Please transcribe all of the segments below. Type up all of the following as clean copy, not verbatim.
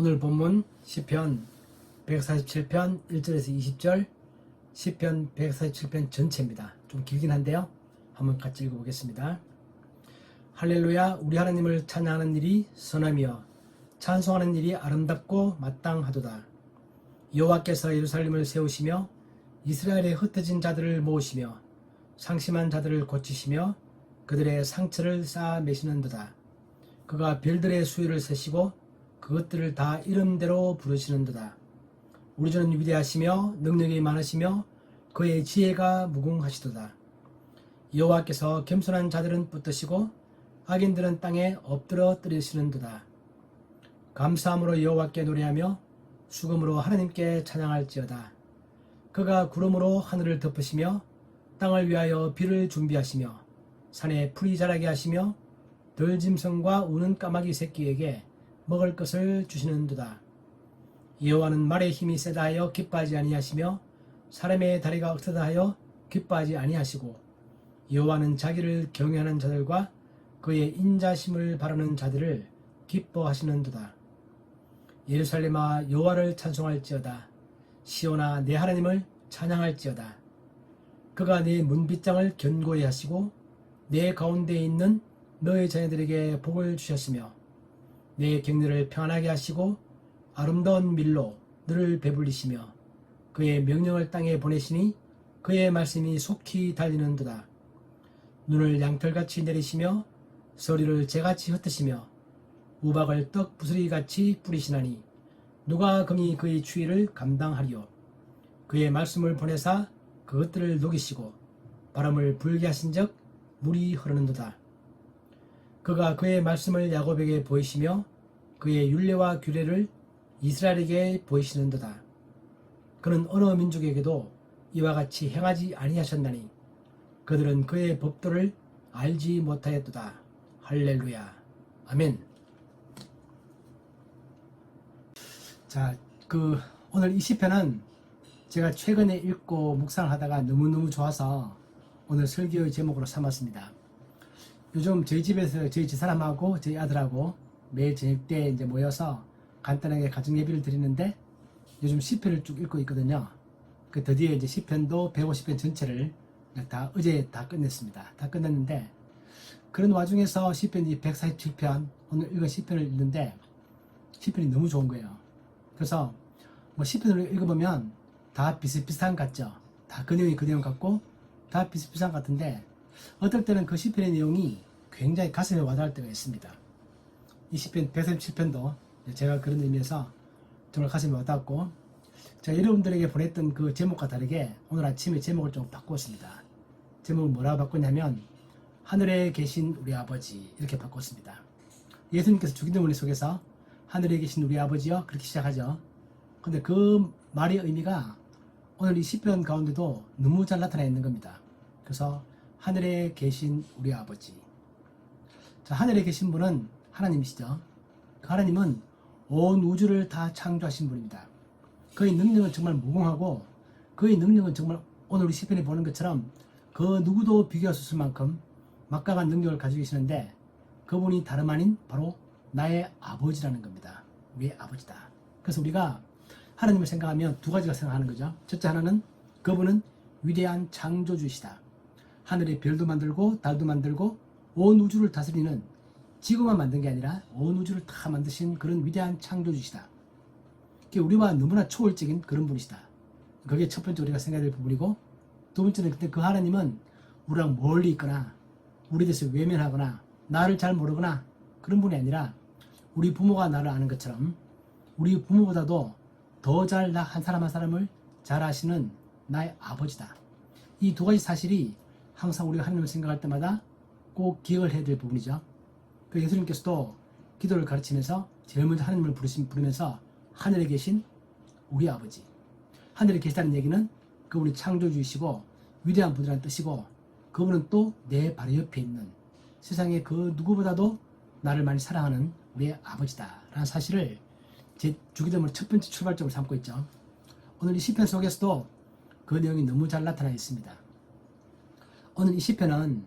오늘 본문 시편 147편 1절에서 20절, 시편 147편 전체입니다. 좀 길긴 한데요. 한번 같이 읽어보겠습니다. 할렐루야. 우리 하나님을 찬양하는 일이 선하며 찬송하는 일이 아름답고 마땅하도다. 여호와께서 예루살렘을 세우시며 이스라엘의 흩어진 자들을 모으시며 상심한 자들을 고치시며 그들의 상처를 쌓아 매시는도다. 그가 별들의 수요를 세시고 그것들을 다 이름대로 부르시는도다. 우리 주는 위대하시며 능력이 많으시며 그의 지혜가 무궁하시도다. 여호와께서 겸손한 자들은 붙드시고 악인들은 땅에 엎드려 뜨리시는도다. 감사함으로 여호와께 노래하며 수금으로 하나님께 찬양할지어다. 그가 구름으로 하늘을 덮으시며 땅을 위하여 비를 준비하시며 산에 풀이 자라게 하시며 들짐승과 우는 까마귀 새끼에게 먹을 것을 주시는도다. 여호와는 말의 힘이 세다 하여 기뻐하지 아니하시며 사람의 다리가 억세다 하여 기뻐하지 아니하시고 여호와는 자기를 경외하는 자들과 그의 인자심을 바라는 자들을 기뻐하시는도다. 예루살렘아 여호와를 찬송할지어다. 시온아 내 하나님을 찬양할지어다. 그가 내 문빗장을 견고히 하시고 내 가운데에 있는 너의 자녀들에게 복을 주셨으며 내 객려를 평안하게 하시고 아름다운 밀로 너를 배불리시며 그의 명령을 땅에 보내시니 그의 말씀이 속히 달리는도다. 눈을 양털같이 내리시며 서리를 재같이 흩으시며 우박을 떡 부스리같이 뿌리시나니 누가 긍이 그의 추위를 감당하리요. 그의 말씀을 보내사 그것들을 녹이시고 바람을 불게 하신즉 물이 흐르는도다. 그가 그의 말씀을 야곱에게 보이시며 그의 율례와 규례를 이스라엘에게 보이시는도다. 그는 어느 민족에게도 이와 같이 행하지 아니하셨나니 그들은 그의 법도를 알지 못하였도다. 할렐루야. 아멘. 자, 오늘 이 시편은 제가 최근에 읽고 묵상을 하다가 너무너무 좋아서 오늘 설교의 제목으로 삼았습니다. 요즘 저희 집에서 저희 집사람하고 저희 아들하고 매일 저녁 때 이제 모여서 간단하게 가정 예배를 드리는데 요즘 시편을 쭉 읽고 있거든요. 드디어 이제 시편도 150편 전체를 어제 다 끝냈습니다. 다 끝냈는데 그런 와중에서 시편 147편 오늘 읽은 시편을 읽는데 시편이 너무 좋은 거예요. 그래서 시편을 읽어보면 다 비슷비슷한 것 같죠. 다 그 내용이 그 내용 같고 다 비슷비슷한 것 같은데 어떨 때는 그 시편의 내용이 굉장히 가슴에 와닿을 때가 있습니다. 이 시편 137편도 제가 그런 의미에서 정말 가슴에 와닿았고 제가 여러분들에게 보냈던 그 제목과 다르게 오늘 아침에 제목을 좀 바꾸었습니다. 제목을 뭐라고 바꿨냐면 하늘에 계신 우리 아버지 이렇게 바꿨습니다. 예수님께서 죽임의 속에서 하늘에 계신 우리 아버지요 그렇게 시작하죠. 근데 그 말의 의미가 오늘 이 시편 가운데도 너무 잘 나타나 있는 겁니다. 그래서 하늘에 계신 우리 아버지. 자, 하늘에 계신 분은 하나님이시죠. 그 하나님은 온 우주를 다 창조하신 분입니다. 그의 능력은 정말 무궁하고 그의 능력은 정말 오늘 우리 시편에 보는 것처럼 그 누구도 비교할 수 없을 만큼 막강한 능력을 가지고 계시는데 그분이 다름 아닌 바로 나의 아버지라는 겁니다. 우리의 아버지다. 그래서 우리가 하나님을 생각하면 두 가지가 생각하는 거죠. 첫째 하나는 그분은 위대한 창조주이시다. 하늘의 별도 만들고 달도 만들고 온 우주를 다스리는 지구만 만든 게 아니라 온 우주를 다 만드신 그런 위대한 창조주시다. 그게 우리와 너무나 초월적인 그런 분이시다. 그게 첫 번째 우리가 생각해야 될 부분이고 두 번째는 근데 그 하나님은 우리랑 멀리 있거나 우리 대해서 외면하거나 나를 잘 모르거나 그런 분이 아니라 우리 부모가 나를 아는 것처럼 우리 부모보다도 더 잘 나 한 사람 한 사람을 잘 아시는 나의 아버지다. 이 두 가지 사실이 항상 우리가 하나님을 생각할 때마다 꼭 기억을 해야 될 부분이죠. 그 예수님께서도 기도를 가르치면서 제일 먼저 하나님을 부르면서 하늘에 계신 우리 아버지. 하늘에 계시다는 얘기는 그분이 창조주이시고 위대한 분이라는 뜻이고 그분은 또 내 바로 옆에 있는 세상에 그 누구보다도 나를 많이 사랑하는 우리의 아버지다 라는 사실을 제 주기도문의 첫 번째 출발점으로 삼고 있죠. 오늘 이 시편 속에서도 그 내용이 너무 잘 나타나 있습니다. 오늘 이 시편은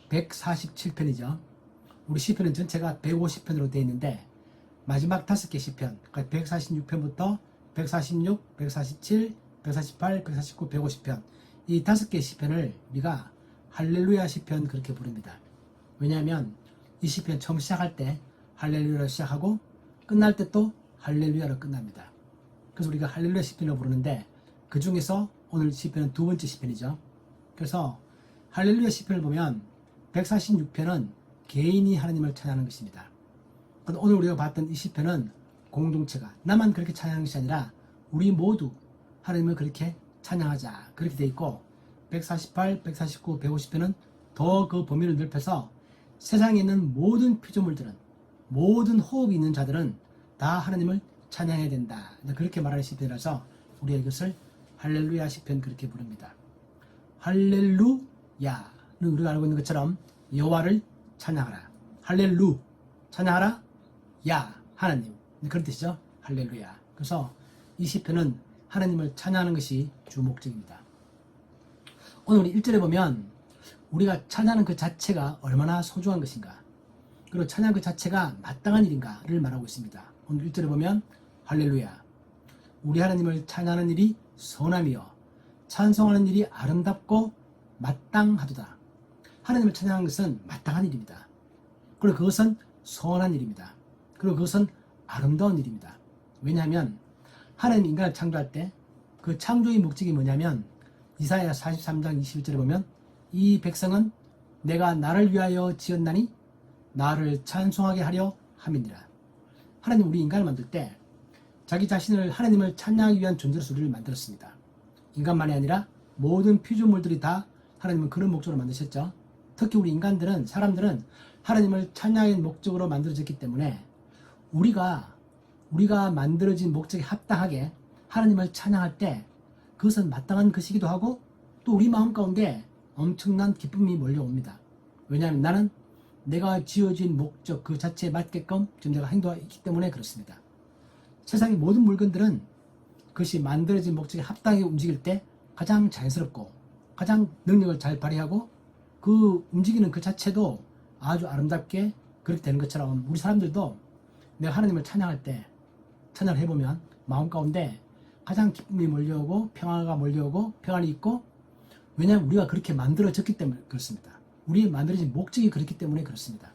147편이죠. 우리 시편은 전체가 150편으로 되어 있는데 마지막 5개 시편, 그러니까 146편부터 146, 147, 148, 149, 150편 이 5개 시편을 우리가 할렐루야 시편 그렇게 부릅니다. 왜냐하면 이 시편 처음 시작할 때 할렐루야로 시작하고 끝날 때 또 할렐루야로 끝납니다. 그래서 우리가 할렐루야 시편을 부르는데 그 중에서 오늘 시편은 두 번째 시편이죠. 그래서 할렐루야 시편을 보면 146편은 개인이 하나님을 찬양하는 것입니다. 오늘 우리가 봤던 이 시편은 공동체가 나만 그렇게 찬양하는 것이 아니라 우리 모두 하나님을 그렇게 찬양하자 그렇게 돼 있고 148, 149, 150편은 더 그 범위를 넓혀서 세상에 있는 모든 피조물들은 모든 호흡이 있는 자들은 다 하나님을 찬양해야 된다. 그렇게 말하는 시편이라서 우리가 이것을 할렐루야 시편 그렇게 부릅니다. 할렐루야는 우리가 알고 있는 것처럼 여호와를 찬양하라. 할렐루 찬양하라. 야 하나님 그런 뜻이죠. 할렐루야. 그래서 이 시편은 하나님을 찬양하는 것이 주 목적입니다. 오늘 우리 1절에 보면 우리가 찬양하는 그 자체가 얼마나 소중한 것인가 그리고 찬양 그 자체가 마땅한 일인가를 말하고 있습니다. 오늘 1절에 보면 할렐루야 우리 하나님을 찬양하는 일이 선함이요 찬송하는 일이 아름답고 마땅하도다. 하나님을 찬양하는 것은 마땅한 일입니다. 그리고 그것은 선한 일입니다. 그리고 그것은 아름다운 일입니다. 왜냐하면 하나님 인간을 창조할 때 그 창조의 목적이 뭐냐면 이사야 43장 21절에 보면 이 백성은 내가 나를 위하여 지었나니 나를 찬송하게 하려 함이니라. 하나님 우리 인간을 만들 때 자기 자신을 하나님을 찬양하기 위한 존재로서 우리를 만들었습니다. 인간만이 아니라 모든 피조물들이 다 하나님은 그런 목적으로 만드셨죠. 특히 우리 인간들은 사람들은 하나님을 찬양의 목적으로 만들어졌기 때문에 우리가 만들어진 목적에 합당하게 하나님을 찬양할 때 그것은 마땅한 것이기도 하고 또 우리 마음 가운데 엄청난 기쁨이 몰려옵니다. 왜냐하면 나는 내가 지어진 목적 그 자체에 맞게끔 지금 내가 행동하고 있기 때문에 그렇습니다. 세상의 모든 물건들은 그것이 만들어진 목적에 합당하게 움직일 때 가장 자연스럽고 가장 능력을 잘 발휘하고 그 움직이는 그 자체도 아주 아름답게 그렇게 되는 것처럼 우리 사람들도 내가 하나님을 찬양할 때 찬양을 해보면 마음 가운데 가장 기쁨이 몰려오고 평화가 몰려오고 평안이 있고 왜냐하면 우리가 그렇게 만들어졌기 때문에 그렇습니다. 우리 만들어진 목적이 그렇기 때문에 그렇습니다.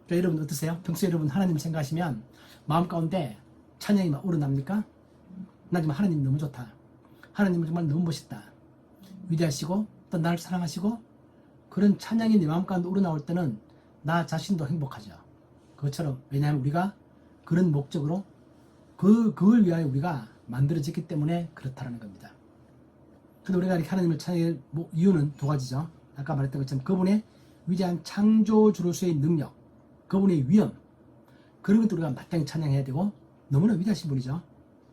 그러니까 여러분 어떠세요? 평소에 여러분 하나님 생각하시면 마음 가운데 찬양이 막 우러납니까? 나 정말 하나님 너무 좋다. 하나님은 정말 너무 멋있다. 위대하시고 또 나를 사랑하시고 그런 찬양이 내 마음 가운데 우러나올 때는 나 자신도 행복하죠. 그것처럼 왜냐하면 우리가 그런 목적으로 그걸 위하여 우리가 만들어졌기 때문에 그렇다는 겁니다. 근데 우리가 이렇게 하나님을 찬양할 이유는 두 가지죠. 아까 말했던 것처럼 그분의 위대한 창조주로서의 능력, 그분의 위엄 그런 것도 우리가 마땅히 찬양해야 되고 너무나 위대하신 분이죠.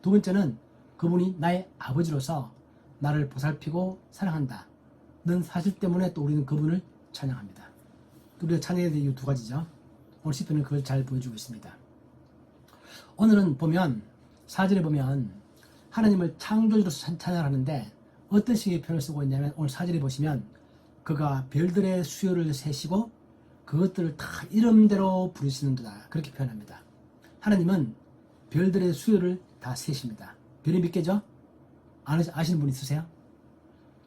두 번째는 그분이 나의 아버지로서 나를 보살피고 사랑한다. 는 사실 때문에 또 우리는 그분을 찬양합니다. 우리가 찬양해야 될 이유 두 가지죠. 오늘 시편은 그걸 잘 보여주고 있습니다. 오늘은 보면 4절에 보면 하나님을 창조주로서 찬양하는데 어떤 식의 표현을 쓰고 있냐면 오늘 4절에 보시면 그가 별들의 수요를 세시고 그것들을 다 이름대로 부르시는도다 그렇게 표현합니다. 하나님은 별들의 수요를 다 세십니다. 별이 몇 개죠? 아시는 분 있으세요?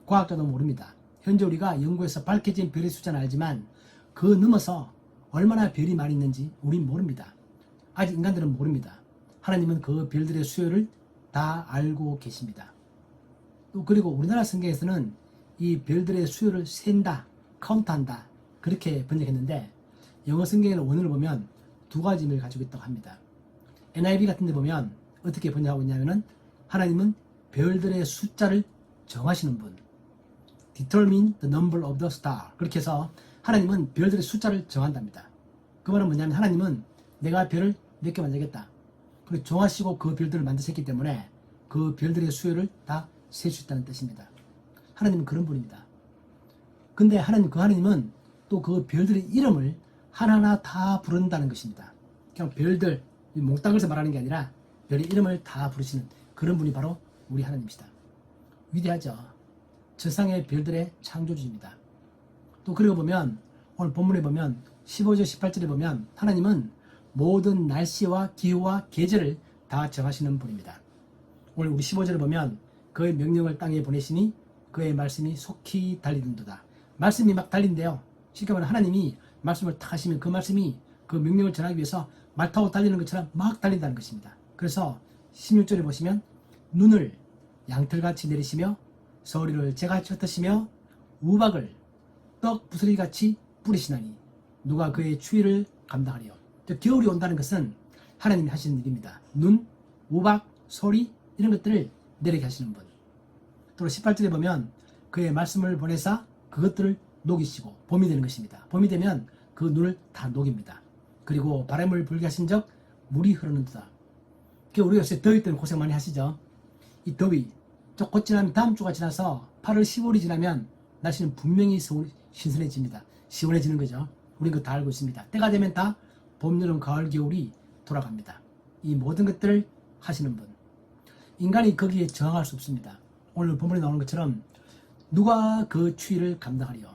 과학자도 모릅니다. 현재 우리가 연구에서 밝혀진 별의 숫자는 알지만 그 넘어서 얼마나 별이 많이 있는지 우린 모릅니다. 아직 인간들은 모릅니다. 하나님은 그 별들의 수요를 다 알고 계십니다. 또 그리고 우리나라 성경에서는 이 별들의 수요를 센다, 카운트한다 그렇게 번역했는데 영어 성경의 원어를 보면 두 가지 의미를 가지고 있다고 합니다. NIV 같은 데 보면 어떻게 번역하고 있냐면은 하나님은 별들의 숫자를 정하시는 분 Determine the number of the star 그렇게 해서 하나님은 별들의 숫자를 정한답니다. 그 말은 뭐냐면 하나님은 내가 별을 몇 개 만들겠다. 그리고 정하시고 그 별들을 만드셨기 때문에 그 별들의 수요를 다 셀 수 있다는 뜻입니다. 하나님은 그런 분입니다. 근데 하나님은 또 그 별들의 이름을 하나하나 다 부른다는 것입니다. 그냥 별들, 몽땅 해서 말하는 게 아니라 별의 이름을 다 부르시는 그런 분이 바로 우리 하나님이시다. 위대하죠. 저상의 별들의 창조주입니다. 또 그리고 보면 오늘 본문에 보면 15절 18절에 보면 하나님은 모든 날씨와 기후와 계절을 다 정하시는 분입니다. 오늘 우리 15절을 보면 그의 명령을 땅에 보내시니 그의 말씀이 속히 달리는도다. 말씀이 막 달린대요. 쉽게 말하면 하나님이 말씀을 탁 하시면 그 말씀이 그 명령을 전하기 위해서 말 타고 달리는 것처럼 막 달린다는 것입니다. 그래서 16절에 보시면 눈을 양털같이 내리시며 서리를 재같이 흩으시며 우박을 떡 부스러기같이 뿌리시나니 누가 그의 추위를 감당하리요. 겨울이 온다는 것은 하나님이 하시는 일입니다. 눈, 우박, 소리 이런 것들을 내리게 하시는 분. 또 18절에 보면 그의 말씀을 보내사 그것들을 녹이시고 봄이 되는 것입니다. 봄이 되면 그 눈을 다 녹입니다. 그리고 바람을 불게 하신 적 물이 흐르는도다. 우리가 요새 더위 때문에 고생 많이 하시죠. 이 더위 곧 지나면 다음 주가 지나서 8월 15일이 지나면 날씨는 분명히 신선해집니다. 시원해지는 거죠. 우리는 그거 다 알고 있습니다. 때가 되면 다 봄, 여름, 가을, 겨울이 돌아갑니다. 이 모든 것들을 하시는 분. 인간이 거기에 저항할 수 없습니다. 오늘 본문에 나오는 것처럼 누가 그 추위를 감당하리요.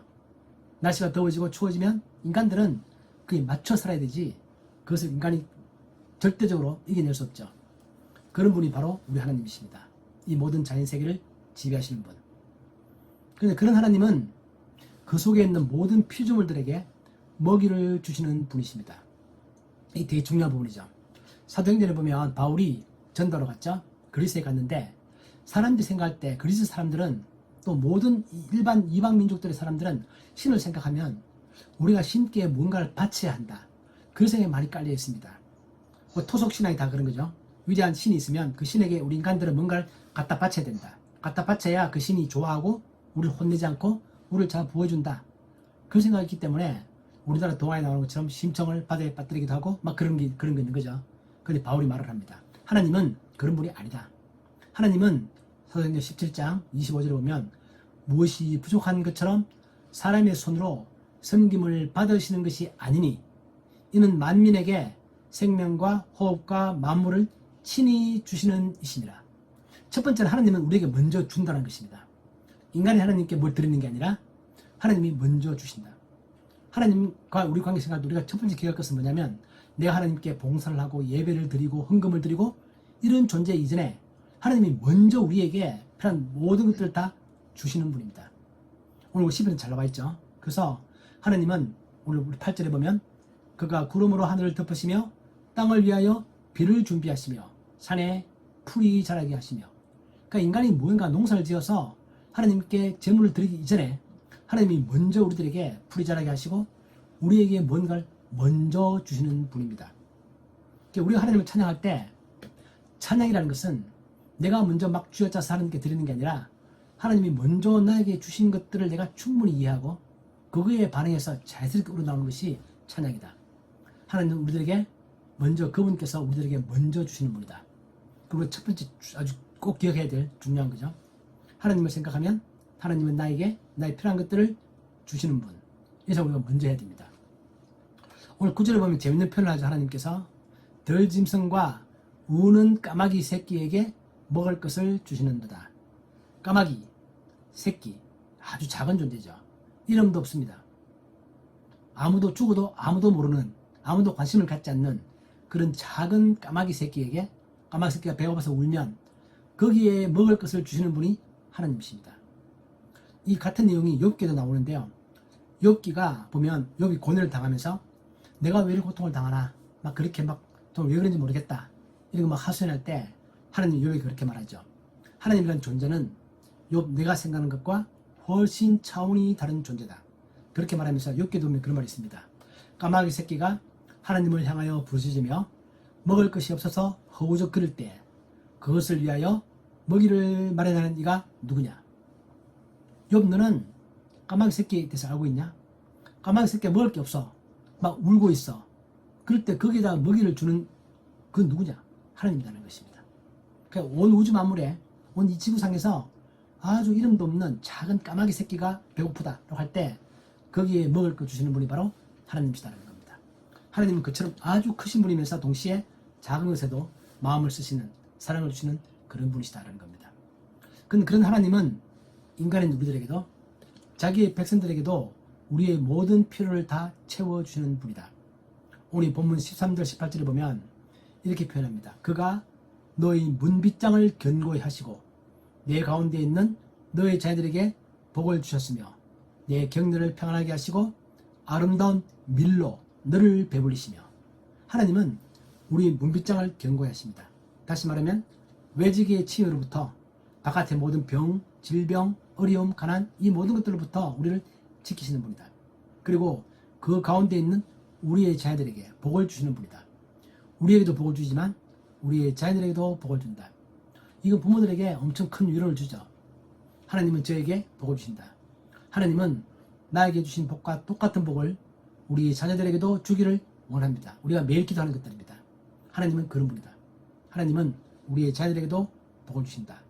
날씨가 더워지고 추워지면 인간들은 그에 맞춰 살아야 되지 그것을 인간이 절대적으로 이겨낼 수 없죠. 그런 분이 바로 우리 하나님이십니다. 이 모든 자연세계를 지배하시는 분. 그런데 그런 하나님은 그 속에 있는 모든 피조물들에게 먹이를 주시는 분이십니다. 이 되게 중요한 부분이죠. 사도행전에 보면 바울이 전도로 갔죠. 그리스에 갔는데 사람들이 생각할 때 그리스 사람들은 또 모든 일반 이방 민족들의 사람들은 신을 생각하면 우리가 신께 뭔가를 바쳐야 한다. 그 생각이 많이 깔려 있습니다. 토속신앙이 다 그런 거죠. 위대한 신이 있으면 그 신에게 우리 인간들은 뭔가를 갖다 바쳐야 된다. 갖다 바쳐야 그 신이 좋아하고 우리를 혼내지 않고 우리를 잘 보여준다. 그 생각이 있기 때문에 우리나라 동화에 나오는 것처럼 심청을 바다에 빠뜨리기도 하고 막 그런 게 있는 거죠. 그런데 바울이 말을 합니다. 하나님은 그런 분이 아니다. 하나님은 사도행전 17장 25절에 보면 무엇이 부족한 것처럼 사람의 손으로 섬김을 받으시는 것이 아니니 이는 만민에게 생명과 호흡과 만물을 친히 주시는 이시니라. 첫 번째는 하나님은 우리에게 먼저 준다는 것입니다. 인간이 하나님께 뭘 드리는 게 아니라 하나님이 먼저 주신다. 하나님과 우리 관계 생활 우리가 첫 번째 기억할 것은 뭐냐면 내가 하나님께 봉사를 하고 예배를 드리고 헌금을 드리고 이런 존재 이전에 하나님이 먼저 우리에게 필요한 모든 것들을 다 주시는 분입니다. 오늘 10일은 잘 나와 있죠. 그래서 하나님은 오늘 8절에 보면 그가 구름으로 하늘을 덮으시며 땅을 위하여 비를 준비하시며 산에 풀이 자라게 하시며 그러니까 인간이 무언가 농사를 지어서 하나님께 제물을 드리기 이전에 하나님이 먼저 우리들에게 풀이 자라게 하시고 우리에게 뭔가를 먼저 주시는 분입니다. 그러니까 우리가 하나님을 찬양할 때 찬양이라는 것은 내가 먼저 막 쥐어짜서 하나님께 드리는 게 아니라 하나님이 먼저 나에게 주신 것들을 내가 충분히 이해하고 그거에 반응해서 자연스럽게 우러나오는 것이 찬양이다. 하나님은 우리들에게 먼저 그분께서 우리들에게 먼저 주시는 분이다. 그리고 첫 번째 아주 꼭 기억해야 될 중요한 거죠. 하나님을 생각하면 하나님은 나에게 나의 필요한 것들을 주시는 분. 그래서 우리가 먼저 해야 됩니다. 오늘 9절에 보면 재밌는 표현을 하죠. 하나님께서 덜짐승과 우는 까마귀 새끼에게 먹을 것을 주시는도다. 까마귀, 새끼, 아주 작은 존재죠. 이름도 없습니다. 아무도 죽어도 아무도 모르는, 아무도 관심을 갖지 않는 그런 작은 까마귀 새끼에게 까마귀 새끼가 배고파서 울면 거기에 먹을 것을 주시는 분이 하나님이십니다. 이 같은 내용이 욥기에도 나오는데요. 욥기가 보면 욥이 고뇌를 당하면서 내가 왜 이렇게 고통을 당하나 막 그렇게 막 왜 그런지 모르겠다 이런 거 막 하소연할 때 하나님 욥이 그렇게 말하죠. 하나님이라는 존재는 욥 내가 생각하는 것과 훨씬 차원이 다른 존재다. 그렇게 말하면서 욥기에 보면 그런 말이 있습니다. 까마귀 새끼가 하나님을 향하여 부르짖으며 먹을 것이 없어서 허우적거릴 때 그것을 위하여 먹이를 마련하는 이가 누구냐? 욥 너는 까마귀 새끼에 대해서 알고 있냐? 까마귀 새끼가 먹을 게 없어. 막 울고 있어. 그럴 때 거기에다가 먹이를 주는 그건 누구냐? 하나님이라는 것입니다. 그러니까 온 우주 만물에 온 이 지구상에서 아주 이름도 없는 작은 까마귀 새끼가 배고프다라고 할 때 거기에 먹을 거 주시는 분이 바로 하나님이시다는 겁니다. 하나님은 그처럼 아주 크신 분이면서 동시에 작은 것에도 마음을 쓰시는 사랑을 주시는 그런 분이시다는 겁니다. 그런 하나님은 인간인 우리들에게도 자기의 백성들에게도 우리의 모든 필요를 다 채워주시는 분이다. 오늘 본문 13절 18절에 보면 이렇게 표현합니다. 그가 너희 문빗장을 견고히 하시고 내 가운데 있는 너희 자녀들에게 복을 주셨으며 내 경륜을 평안하게 하시고 아름다운 밀로 너를 배불리시며. 하나님은 우리 문빗장을 견고히 하십니다. 다시 말하면 외지기의 침해로부터 바깥의 모든 병, 질병, 어려움, 가난 이 모든 것들로부터 우리를 지키시는 분이다. 그리고 그 가운데 있는 우리의 자녀들에게 복을 주시는 분이다. 우리에게도 복을 주지만 우리의 자녀들에게도 복을 준다. 이건 부모들에게 엄청 큰 위로를 주죠. 하나님은 저에게 복을 주신다. 하나님은 나에게 주신 복과 똑같은 복을 우리 자녀들에게도 주기를 원합니다. 우리가 매일 기도하는 것들입니다. 하나님은 그런 분이다. 하나님은 우리의 자녀들에게도 복을 주신다.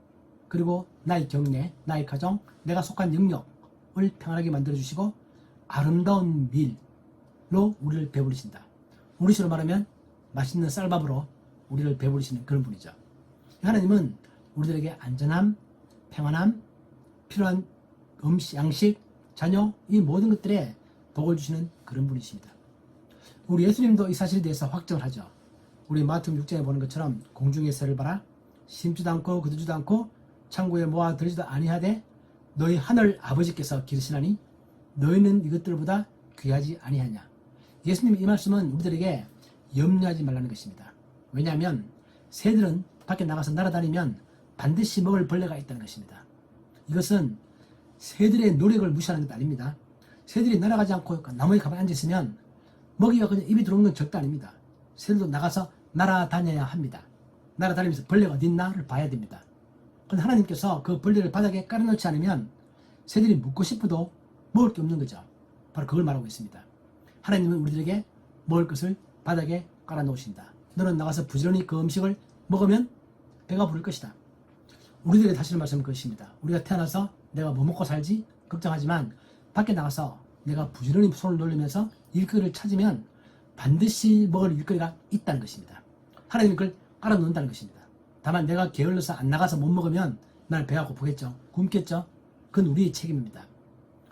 그리고 나의 경례, 나의 가정, 내가 속한 영역을 평안하게 만들어주시고 아름다운 밀로 우리를 배부르신다. 우리식으로 말하면 맛있는 쌀밥으로 우리를 배부르시는 그런 분이죠. 하나님은 우리들에게 안전함, 평안함, 필요한 음식, 양식, 자녀 이 모든 것들에 복을 주시는 그런 분이십니다. 우리 예수님도 이 사실에 대해서 확정을 하죠. 우리 마태복음 6장에 보는 것처럼 공중의 새를 봐라. 심지도 않고 거두지도 않고 창고에 모아 들지도 아니하되 너희 하늘 아버지께서 기르시나니 너희는 이것들보다 귀하지 아니하냐. 예수님의 이 말씀은 우리들에게 염려하지 말라는 것입니다. 왜냐하면 새들은 밖에 나가서 날아다니면 반드시 먹을 벌레가 있다는 것입니다. 이것은 새들의 노력을 무시하는 것도 아닙니다. 새들이 날아가지 않고 나무에 가만히 앉아있으면 먹이가 그냥 입에 들어오는 건 절대 아닙니다. 새들도 나가서 날아다녀야 합니다. 날아다니면서 벌레가 어디 있나를 봐야 됩니다. 그런데 하나님께서 그 벌레를 바닥에 깔아놓지 않으면 새들이 묻고 싶어도 먹을 게 없는 거죠. 바로 그걸 말하고 있습니다. 하나님은 우리들에게 먹을 것을 바닥에 깔아놓으신다. 너는 나가서 부지런히 그 음식을 먹으면 배가 부를 것이다. 우리들에게 다시 말씀은 그것입니다. 우리가 태어나서 내가 뭐 먹고 살지 걱정하지만 밖에 나가서 내가 부지런히 손을 놀리면서 일거리를 찾으면 반드시 먹을 일거리가 있다는 것입니다. 하나님은 그걸 깔아놓는다는 것입니다. 다만 내가 게을러서 안 나가서 못 먹으면 날 배가 고프겠죠. 굶겠죠. 그건 우리의 책임입니다.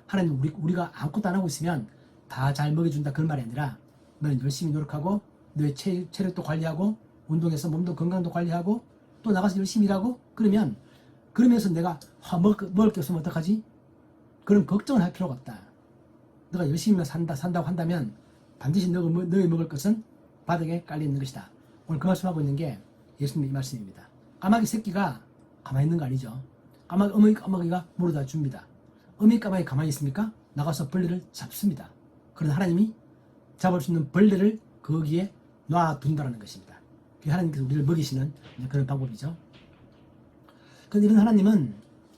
하나님 우리가 아무것도 안 하고 있으면 다 잘 먹여준다 그런 말이 아니라 너는 열심히 노력하고 너의 체력도 관리하고 운동해서 몸도 건강도 관리하고 또 나가서 열심히 일하고 그러면서 내가 먹을 게 없으면 어떡하지? 그런 걱정을 할 필요가 없다. 너가 열심히 산다고 한다면 반드시 너의 먹을 것은 바닥에 깔려있는 것이다. 오늘 그 말씀하고 있는 게 예수님의 이 말씀입니다. 까마귀 새끼가 가만히 있는 거 아니죠. 까마귀가 물어다 줍니다. 까마귀 가만히 있습니까? 나가서 벌레를 잡습니다. 그런데 하나님이 잡을 수 있는 벌레를 거기에 놔둔다는 것입니다. 하나님께서 우리를 먹이시는 그런 방법이죠. 그런데 이런 하나님은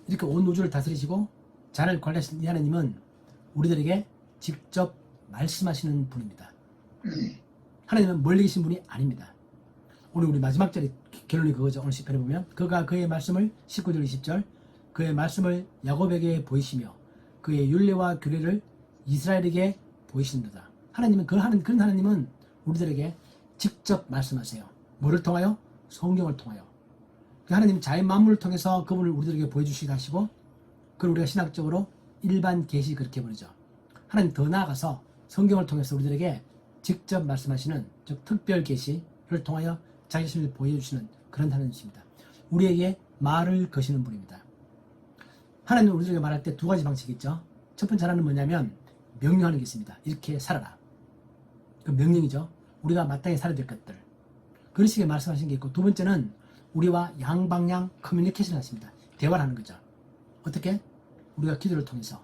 이렇게 온 우주를 다스리시고 자를 관리하시는 이 하나님은 우리들에게 직접 말씀하시는 분입니다. 하나님은 멀리 계신 분이 아닙니다. 오늘 우리 마지막 절의 결론이 그거죠. 오늘 시편에 보면 그가 그의 말씀을 19절 20절 그의 말씀을 야곱에게 보이시며 그의 율례와 규례를 이스라엘에게 보이신다. 하나님은 그런 하나님은 우리들에게 직접 말씀하세요. 뭐를 통하여? 성경을 통하여. 하나님은 자연 만물을 통해서 그분을 우리들에게 보여주시기도 하시고 그걸 우리가 신학적으로 일반 계시 그렇게 부르죠. 하나님 더 나아가서 성경을 통해서 우리들에게 직접 말씀하시는 즉 특별 계시를 통하여 자기 자신을 보여주시는 그런 하나님이십니다. 우리에게 말을 거시는 분입니다. 하나님은 우리들에게 말할 때 두 가지 방식이 있죠. 첫 번째 하나는 뭐냐면 명령하는 게 있습니다. 이렇게 살아라. 그 명령이죠. 우리가 마땅히 살아야 될 것들. 그런 식의 말씀하시는 게 있고 두 번째는 우리와 양방향 커뮤니케이션을 하십니다. 대화를 하는 거죠. 어떻게? 우리가 기도를 통해서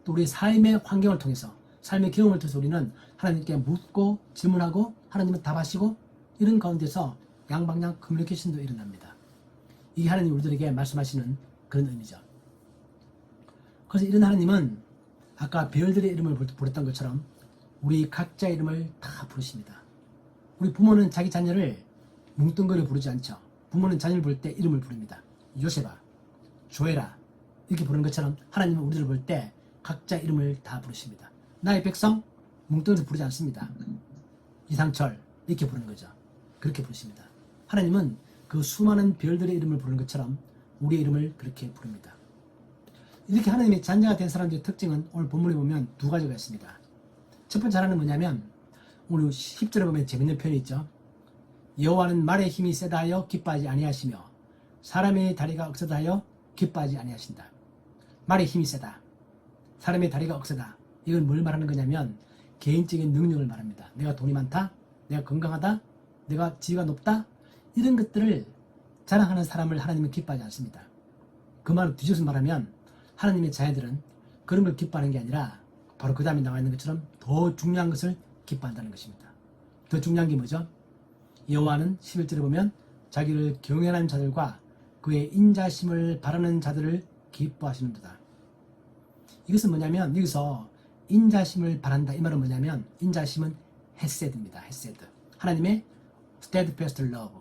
또 우리의 삶의 환경을 통해서 삶의 경험을 통해서 우리는 하나님께 묻고 질문하고 하나님은 답하시고 이런 가운데서 양방향 커뮤니케이션도 일어납니다. 이게 하나님 우리들에게 말씀하시는 그런 의미죠. 그래서 이런 하나님은 아까 별들의 이름을 부르던 것처럼 우리 각자의 이름을 다 부르십니다. 우리 부모는 자기 자녀를 뭉뚱그려 부르지 않죠. 부모는 자녀를 부를 때 이름을 부릅니다. 요셉아, 조엘아 이렇게 부르는 것처럼 하나님은 우리를 부를 때 각자 이름을 다 부르십니다. 나의 백성 뭉뚱그려 부르지 않습니다. 이상철 이렇게 부르는 거죠. 그렇게 부르십니다. 하나님은 그 수많은 별들의 이름을 부르는 것처럼 우리의 이름을 그렇게 부릅니다. 이렇게 하나님의 자녀가 된 사람들의 특징은 오늘 본문에 보면 두 가지가 있습니다. 첫 번째 하나는 뭐냐면 오늘 10절에 보면 재밌는 표현이 있죠. 여호와는 말의 힘이 세다 하여 기뻐하지 아니하시며 사람의 다리가 억세다 하여 기뻐하지 아니하신다. 말의 힘이 세다. 사람의 다리가 억세다. 이건 뭘 말하는 거냐면 개인적인 능력을 말합니다. 내가 돈이 많다. 내가 건강하다. 내가 지위가 높다. 이런 것들을 자랑하는 사람을 하나님은 기뻐하지 않습니다. 그 말을 뒤져서 말하면 하나님의 자녀들은 그런 걸 기뻐하는 게 아니라 바로 그 다음에 나와 있는 것처럼 더 중요한 것을 기뻐한다는 것입니다. 더 중요한 게 뭐죠? 여호와는 11절에 보면 자기를 경외하는 자들과 그의 인자심을 바라는 자들을 기뻐하시는도다. 이것은 뭐냐면 여기서 인자심을 바란다 이 말은 뭐냐면 인자심은 헤세드입니다. 헤세드. 하나님의 steadfast love.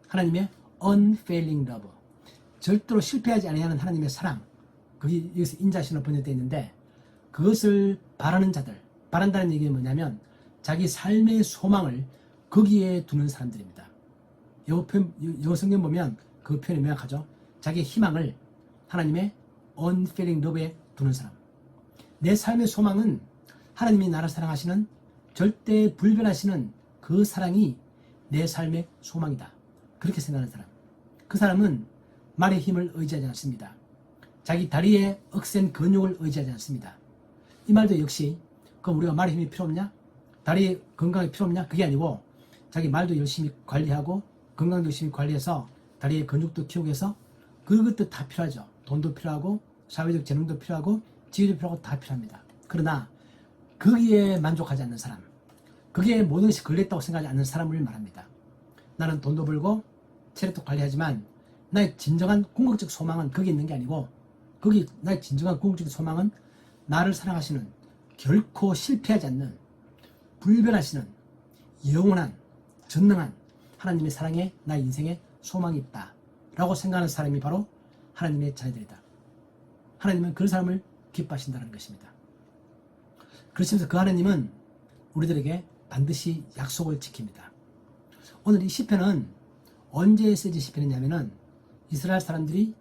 하나님의 unfailing love. 절대로 실패하지 아니하는 하나님의 사랑. 그게 여기서 인자심으로 번역되어 있는데 그것을 바라는 자들. 바란다는 얘기는 뭐냐면 자기 삶의 소망을 거기에 두는 사람들입니다. 영어 성경 보면 그 표현이 명확하죠. 자기의 희망을 하나님의 unfailing love에 두는 사람. 내 삶의 소망은 하나님이 나를 사랑하시는 절대 불변하시는 그 사랑이 내 삶의 소망이다. 그렇게 생각하는 사람. 그 사람은 말의 힘을 의지하지 않습니다. 자기 다리에 억센 근육을 의지하지 않습니다. 이 말도 역시 그럼 우리가 말의 힘이 필요 없냐? 다리에 건강이 필요 없냐? 그게 아니고 자기 말도 열심히 관리하고 건강도 열심히 관리해서 다리에 근육도 키우고 해서 그것도 다 필요하죠. 돈도 필요하고 사회적 재능도 필요하고 지위도 필요하고 다 필요합니다. 그러나 거기에 만족하지 않는 사람, 거기에 모든 것이 걸렸다고 생각하지 않는 사람을 말합니다. 나는 돈도 벌고 체력도 관리하지만 나의 진정한 궁극적 소망은 거기 있는 게 아니고 나의 진정한 궁극적 소망은 나를 사랑하시는 결코 실패하지 않는 불변하시는 영원한 전능한 하나님의 사랑에 나의 인생에 소망이 있다 라고 생각하는 사람이 바로 하나님의 자녀들이다. 하나님은 그런 사람을 기뻐하신다는 것입니다. 그렇지만 그 하나님은 우리들에게 반드시 약속을 지킵니다. 오늘 이 시편은 언제 쓰여진 시편이냐면은 이스라엘 사람들이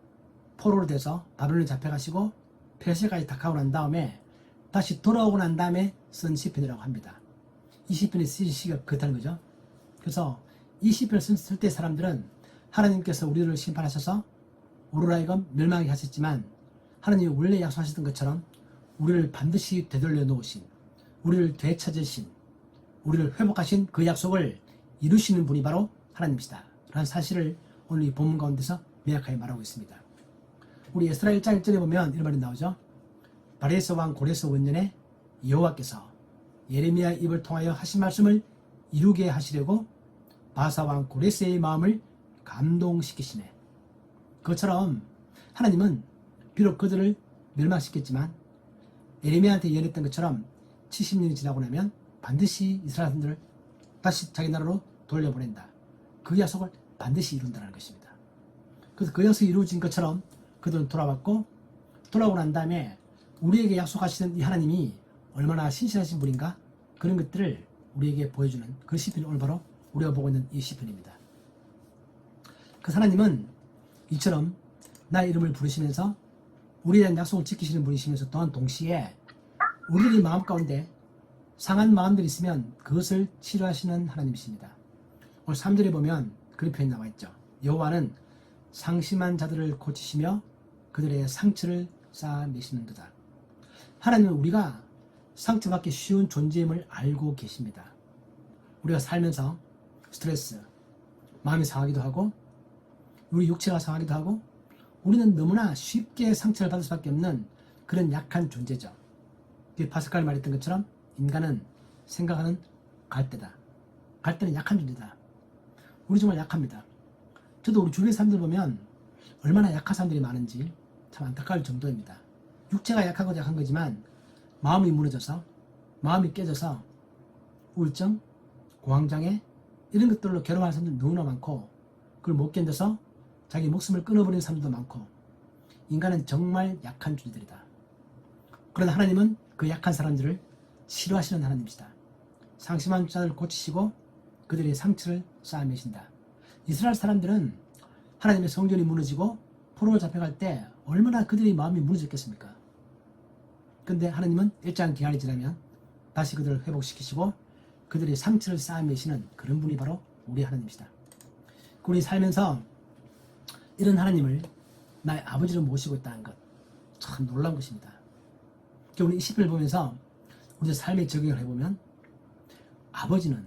포로로 돼서 바벨론에 잡혀가시고 페르시아까지 다 가고 난 다음에 다시 돌아오고 난 다음에 쓴 시편이라고 합니다. 이 시편이 쓰여진 시기가 그렇다는 거죠. 그래서 이 시편을 쓸 때 사람들은 하나님께서 우리를 심판하셔서 우리로 하여금 멸망하게 하셨지만 하나님이 원래 약속하셨던 것처럼 우리를 반드시 되돌려 놓으신, 우리를 되찾으신, 우리를 회복하신 그 약속을 이루시는 분이 바로 하나님이시다 라는 사실을 오늘 이 본문 가운데서 명확하게 말하고 있습니다. 우리 에스라 1장 1절에 보면 이런 말이 나오죠. 바레스 왕 고레스 원년에 여호와께서 예레미야 입을 통하여 하신 말씀을 이루게 하시려고 바사 왕 고레스의 마음을 감동시키시네. 그것처럼 하나님은 비록 그들을 멸망시켰지만 예레미야한테 예언했던 것처럼 70년이 지나고 나면 반드시 이스라엘 사람들을 다시 자기 나라로 돌려보낸다. 그 약속을 반드시 이룬다는 것입니다. 그래서 그 약속이 이루어진 것처럼 그들은 돌아왔고 돌아오고 난 다음에 우리에게 약속하시는 이 하나님이 얼마나 신실하신 분인가 그런 것들을 우리에게 보여주는 그 시편이 오늘 바로 우리가 보고 있는 이 시편입니다. 그 하나님은 이처럼 나의 이름을 부르시면서 우리에 대한 약속을 지키시는 분이시면서 또한 동시에 우리들의 마음 가운데 상한 마음들이 있으면 그것을 치료하시는 하나님이십니다. 오늘 3절에 보면 그런 표현이 나와 있죠. 여호와는 상심한 자들을 고치시며 그들의 상처를 쌓아내시는도다. 하나님은 우리가 상처받기 쉬운 존재임을 알고 계십니다. 우리가 살면서 스트레스, 마음이 상하기도 하고 우리 육체가 상하기도 하고 우리는 너무나 쉽게 상처를 받을 수밖에 없는 그런 약한 존재죠. 파스칼이 말했던 것처럼 인간은 생각하는 갈대다. 갈대는 약한 존재다. 우리 정말 약합니다. 저도 우리 주변 사람들 보면 얼마나 약한 사람들이 많은지 참 안타까울 정도입니다. 육체가 약하고 약한 거지만 마음이 무너져서 마음이 깨져서 우울증, 공황장애 이런 것들로 괴로워하는 사람들 너무나 많고 그걸 못 견뎌서 자기 목숨을 끊어버리는 사람들도 많고 인간은 정말 약한 존재들이다. 그러나 하나님은 그 약한 사람들을 치료하시는 하나님이시다. 상심한 자를 고치시고 그들의 상처를 쌓아내신다. 이스라엘 사람들은 하나님의 성전이 무너지고 포로로 잡혀갈 때 얼마나 그들의 마음이 무너졌겠습니까? 그런데 하나님은 일정 기간이 지나면 다시 그들을 회복시키시고 그들의 상처를 쌓아매시는 그런 분이 바로 우리 하나님이시다. 우리 살면서 이런 하나님을 나의 아버지로 모시고 있다는 것 참 놀라운 것입니다. 우리 이 시편을 보면서 우리 삶에 적용을 해보면 아버지는,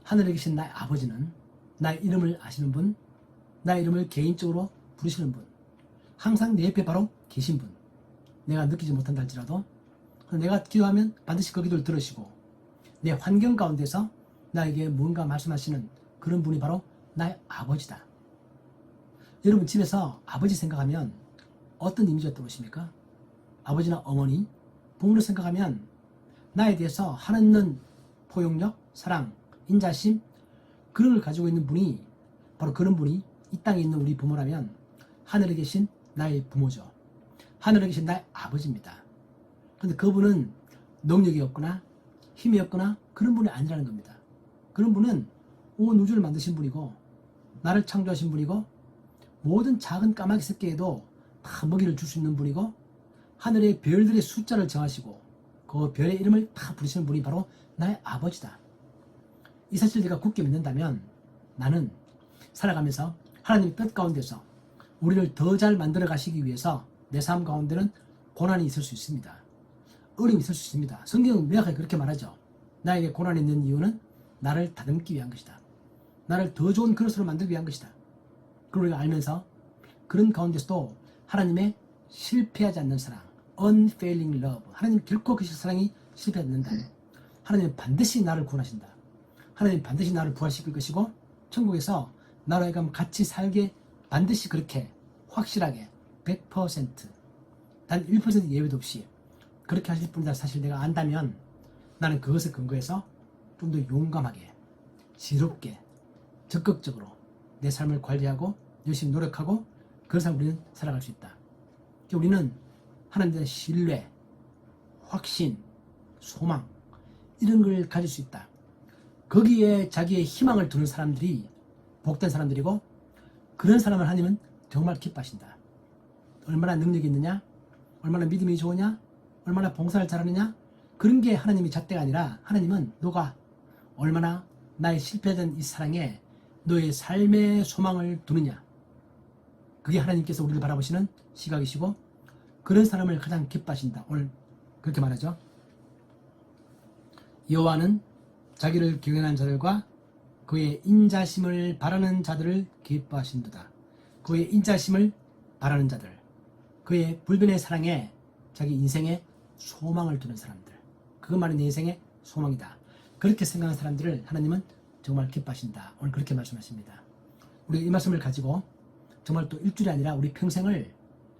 하늘에 계신 나의 아버지는 나의 이름을 아시는 분, 나의 이름을 개인적으로 부르시는 분, 항상 내 옆에 바로 계신 분, 내가 느끼지 못한다 할지라도 내가 기도하면 반드시 그 기도를 들으시고 내 환경 가운데서 나에게 뭔가 말씀하시는 그런 분이 바로 나의 아버지다. 여러분 집에서 아버지 생각하면 어떤 이미지가 떠오르십니까? 아버지나 어머니, 부모를 생각하면 나에 대해서 한없는 포용력, 사랑, 인자심 그런 걸 가지고 있는 분이 바로 그런 분이 이 땅에 있는 우리 부모라면 하늘에 계신 나의 부모죠. 하늘에 계신 나의 아버지입니다. 그런데 그분은 능력이 없거나 힘이 없거나 그런 분이 아니라는 겁니다. 그런 분은 온 우주를 만드신 분이고 나를 창조하신 분이고 모든 작은 까마귀 새끼에도 다 먹이를 줄 수 있는 분이고 하늘의 별들의 숫자를 정하시고 그 별의 이름을 다 부르시는 분이 바로 나의 아버지다. 이 사실을 내가 굳게 믿는다면 나는 살아가면서 하나님의 뜻 가운데서 우리를 더 잘 만들어 가시기 위해서 내 삶 가운데는 고난이 있을 수 있습니다. 어려움이 있을 수 있습니다. 성경은 명확하게 그렇게 말하죠. 나에게 고난이 있는 이유는 나를 다듬기 위한 것이다. 나를 더 좋은 그릇으로 만들기 위한 것이다. 그걸 우리가 알면서 그런 가운데서도 하나님의 실패하지 않는 사랑, unfailing love, 하나님 결코 그 사랑이 실패하지 않는다. 하나님은 반드시 나를 구원하신다. 하나님 반드시 나를 부활시킬 것이고 천국에서 나로 하여금 같이 살게 반드시 그렇게 확실하게 100%, 단 1% 예외도 없이 그렇게 하실 분이다 사실 내가 안다면 나는 그것을 근거해서 좀 더 용감하게, 지롭게, 적극적으로 내 삶을 관리하고 열심히 노력하고 그래서 우리는 살아갈 수 있다. 우리는 하나님에 대한 신뢰, 확신, 소망 이런 걸 가질 수 있다. 거기에 자기의 희망을 두는 사람들이 복된 사람들이고 그런 사람을 하나님은 정말 기뻐하신다. 얼마나 능력이 있느냐, 얼마나 믿음이 좋으냐, 얼마나 봉사를 잘하느냐 그런 게 하나님의 잣대가 아니라 하나님은 너가 얼마나 나의 실패된 이 사랑에 너의 삶의 소망을 두느냐 그게 하나님께서 우리를 바라보시는 시각이시고 그런 사람을 가장 기뻐하신다. 오늘 그렇게 말하죠. 여호와는 자기를 경외하는 자들과 그의 인자심을 바라는 자들을 기뻐하신도다. 그의 인자심을 바라는 자들, 그의 불변의 사랑에 자기 인생에 소망을 두는 사람들, 그것만이 내 인생의 소망이다. 그렇게 생각하는 사람들을 하나님은 정말 기뻐하신다. 오늘 그렇게 말씀하십니다. 우리가 이 말씀을 가지고 정말 또 일주일이 아니라 우리 평생을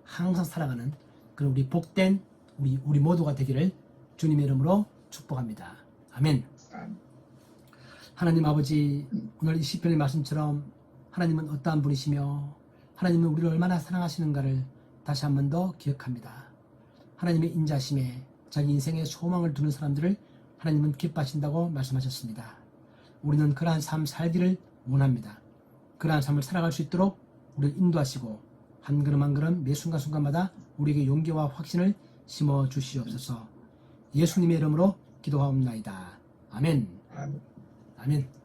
항상 살아가는 그런 우리 복된 우리 모두가 되기를 주님의 이름으로 축복합니다. 아멘. 하나님 아버지, 오늘 이 시편의 말씀처럼 하나님은 어떠한 분이시며 하나님은 우리를 얼마나 사랑하시는가를 다시 한 번 더 기억합니다. 하나님의 인자심에 자기 인생에 소망을 두는 사람들을 하나님은 기뻐하신다고 말씀하셨습니다. 우리는 그러한 삶 살기를 원합니다. 그러한 삶을 살아갈 수 있도록 우리를 인도하시고 한 걸음 한 걸음 매 순간순간마다 우리에게 용기와 확신을 심어 주시옵소서. 예수님의 이름으로 기도하옵나이다. 아멘. 아멘.